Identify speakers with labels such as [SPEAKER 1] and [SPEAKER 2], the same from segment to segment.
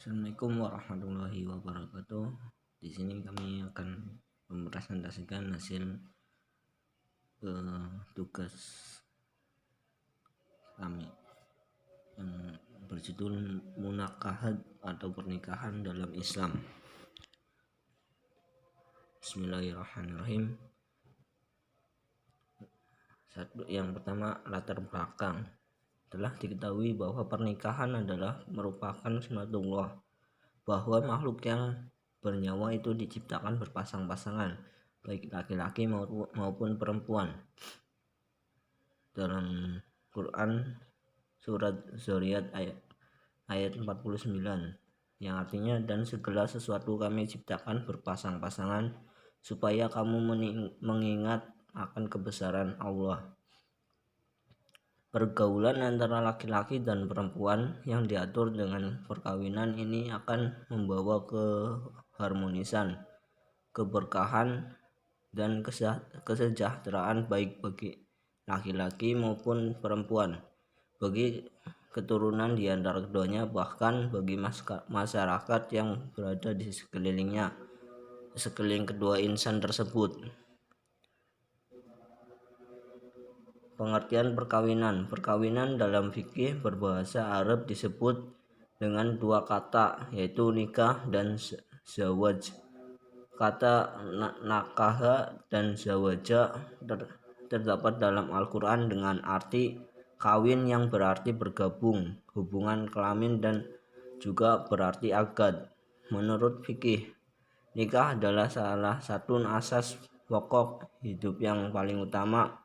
[SPEAKER 1] Assalamualaikum warahmatullahi wabarakatuh. Di sini kami akan mempresentasikan hasil tugas kami yang berjudul Munakahat atau pernikahan dalam Islam. Bismillahirrahmanirrahim. Yang pertama, latar belakang. Telah diketahui bahwa pernikahan adalah merupakan sunatullah, bahwa makhluk yang bernyawa itu diciptakan berpasang-pasangan, baik laki-laki maupun perempuan. Dalam Quran surat Zariyat ayat 49 yang artinya, dan segala sesuatu kami ciptakan berpasang-pasangan supaya kamu mengingat akan kebesaran Allah. Pergaulan antara laki-laki dan perempuan yang diatur dengan perkawinan ini akan membawa keharmonisan, keberkahan, dan kesejahteraan baik bagi laki-laki maupun perempuan, bagi keturunan di antara keduanya, bahkan bagi masyarakat yang berada di sekeliling kedua insan tersebut. Pengertian perkawinan. Perkawinan dalam fikih berbahasa Arab disebut dengan dua kata, yaitu nikah dan zawaj. Kata nakaha dan zawaja terdapat dalam Al-Quran dengan arti kawin, yang berarti bergabung, hubungan kelamin, dan juga berarti akad. Menurut fikih, nikah adalah salah satu asas pokok hidup yang paling utama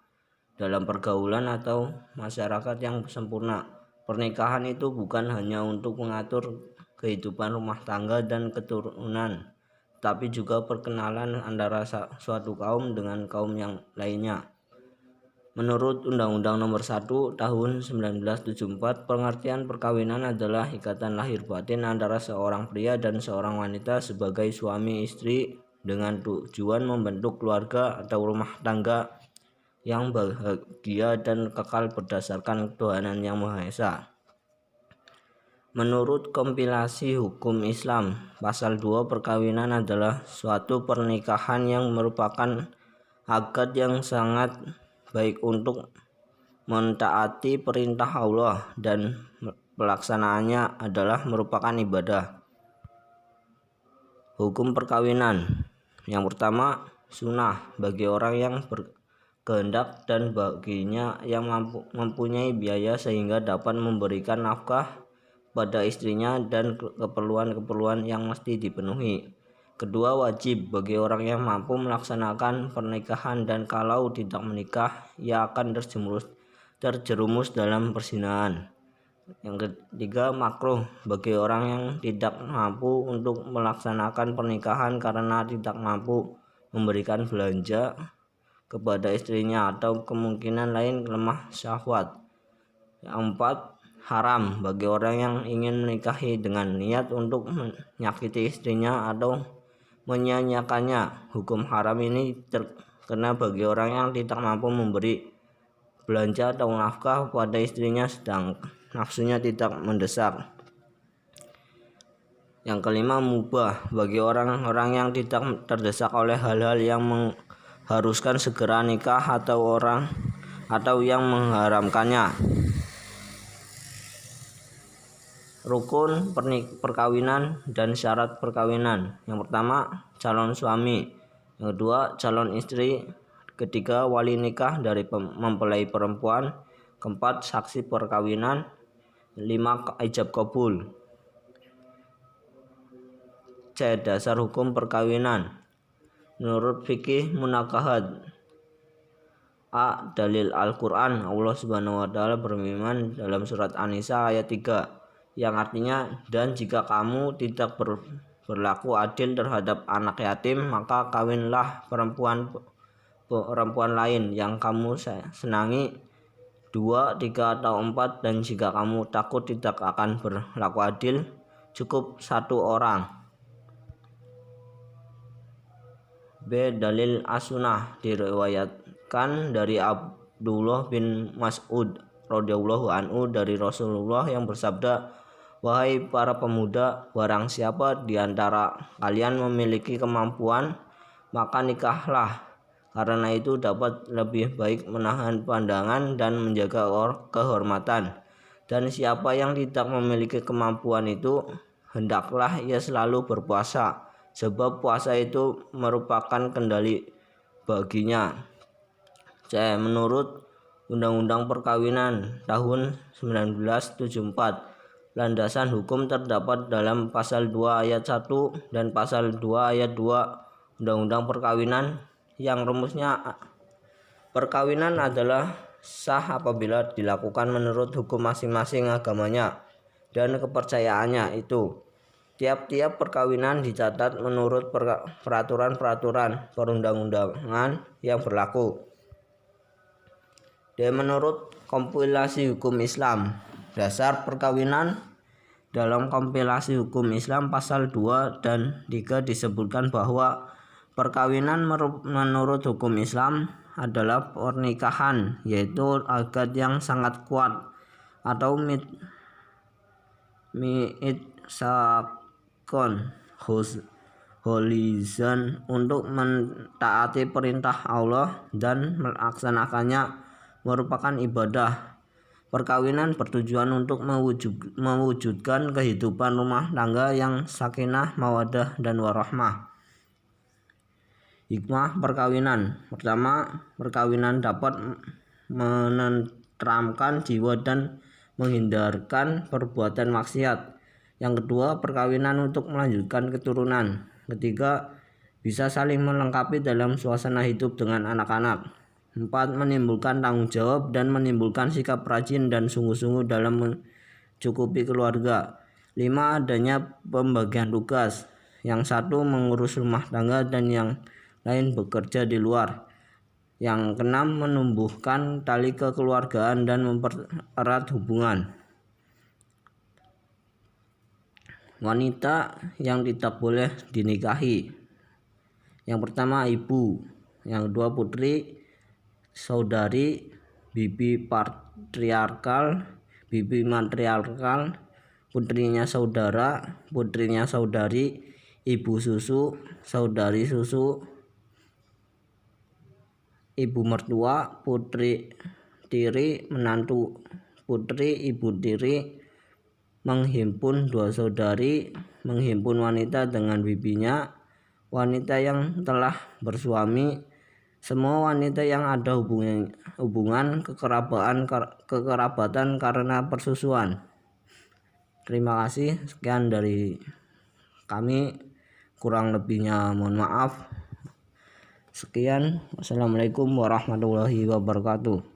[SPEAKER 1] dalam pergaulan atau masyarakat yang sempurna. Pernikahan itu bukan hanya untuk mengatur kehidupan rumah tangga dan keturunan, tapi juga perkenalan antara suatu kaum dengan kaum yang lainnya. Menurut Undang-Undang Nomor 1 Tahun 1974, pengertian perkawinan adalah ikatan lahir batin antara seorang pria dan seorang wanita sebagai suami istri dengan tujuan membentuk keluarga atau rumah tangga yang bahagia dan kekal berdasarkan ketuhanan Yang Maha Esa. Menurut kompilasi hukum Islam, pasal 2, perkawinan adalah suatu pernikahan yang merupakan akad yang sangat baik untuk mentaati perintah Allah, dan pelaksanaannya adalah merupakan ibadah. Hukum perkawinan. Yang pertama, sunnah bagi orang yang kehendak dan baginya yang mempunyai biaya sehingga dapat memberikan nafkah pada istrinya dan keperluan-keperluan yang mesti dipenuhi. Kedua, wajib bagi orang yang mampu melaksanakan pernikahan, dan kalau tidak menikah ia akan terjerumus dalam perzinahan. Yang ketiga, makruh bagi orang yang tidak mampu untuk melaksanakan pernikahan karena tidak mampu memberikan belanja kepada istrinya atau kemungkinan lain lemah syahwat. Yang empat, haram bagi orang yang ingin menikahi dengan niat untuk menyakiti istrinya atau menyia-nyiakannya. Hukum haram ini terkena bagi orang yang tidak mampu memberi belanja atau nafkah pada istrinya sedang nafsunya tidak mendesak. Yang kelima, mubah bagi orang-orang yang tidak terdesak oleh hal-hal yang mengharuskan segera nikah atau yang mengharamkannya. Rukun perkawinan dan syarat perkawinan. Yang pertama, calon suami. Yang kedua, calon istri. Ketiga, wali nikah dari mempelai perempuan. Keempat, saksi perkawinan. 5, ijab kabul. C. Dasar hukum perkawinan. Menurut fikih munakahat. A. Dalil Al-Quran. Allah Subhanahu wa Ta'ala berfirman dalam surat An-Nisa ayat 3, yang artinya, dan jika kamu tidak berlaku adil terhadap anak yatim, maka kawinlah perempuan lain yang kamu senangi, 2, 3, atau 4, dan jika kamu takut tidak akan berlaku adil, cukup 1 orang. B. Dalil as-sunnah. Diriwayatkan dari Abdullah bin Mas'ud radhiyallahu anhu dari Rasulullah yang bersabda, Wahai para pemuda, barang siapa di antara kalian memiliki kemampuan, maka nikahlah. Karena itu dapat lebih baik menahan pandangan dan menjaga kehormatan. Dan siapa yang tidak memiliki kemampuan itu, hendaklah ia selalu berpuasa, sebab puasa itu merupakan kendali baginya. Menurut Undang-Undang Perkawinan tahun 1974, landasan hukum terdapat dalam pasal 2 ayat 1 dan pasal 2 ayat 2 Undang-Undang Perkawinan, yang rumusnya perkawinan adalah sah apabila dilakukan menurut hukum masing-masing agamanya dan kepercayaannya itu. Tiap-tiap perkawinan dicatat menurut peraturan-peraturan perundang-undangan yang berlaku. Dan menurut kompilasi hukum Islam, dasar perkawinan, dalam kompilasi hukum Islam pasal 2 dan 3 disebutkan bahwa perkawinan menurut hukum Islam adalah pernikahan, yaitu akad yang sangat kuat atau mi'itsaqon holizan untuk mentaati perintah Allah dan melaksanakannya merupakan ibadah. Perkawinan bertujuan untuk mewujudkan kehidupan rumah tangga yang sakinah, mawaddah, dan warahmah. Hikmah perkawinan. Pertama, perkawinan dapat menenteramkan jiwa dan menghindarkan perbuatan maksiat. Yang kedua, perkawinan untuk melanjutkan keturunan. Ketiga, bisa saling melengkapi dalam suasana hidup dengan anak-anak. 4. Menimbulkan tanggung jawab dan menimbulkan sikap rajin dan sungguh-sungguh dalam mencukupi keluarga. 5. Adanya pembagian tugas. Yang satu mengurus rumah tangga dan yang lain bekerja di luar. Yang keenam, menumbuhkan tali kekeluargaan dan mempererat hubungan. Wanita yang tidak boleh dinikahi. Yang pertama, ibu. Yang kedua, putri, saudari, bibi patriarkal, bibi matriarkal, putrinya saudara, putrinya saudari, ibu susu, saudari susu, ibu mertua, putri tiri, menantu putri, ibu tiri, menghimpun dua saudari, menghimpun wanita dengan bibinya, wanita yang telah bersuami, semua wanita yang ada hubungan kekerabatan karena persusuan. Terima kasih, sekian dari kami, kurang lebihnya mohon maaf. Sekian, wassalamualaikum warahmatullahi wabarakatuh.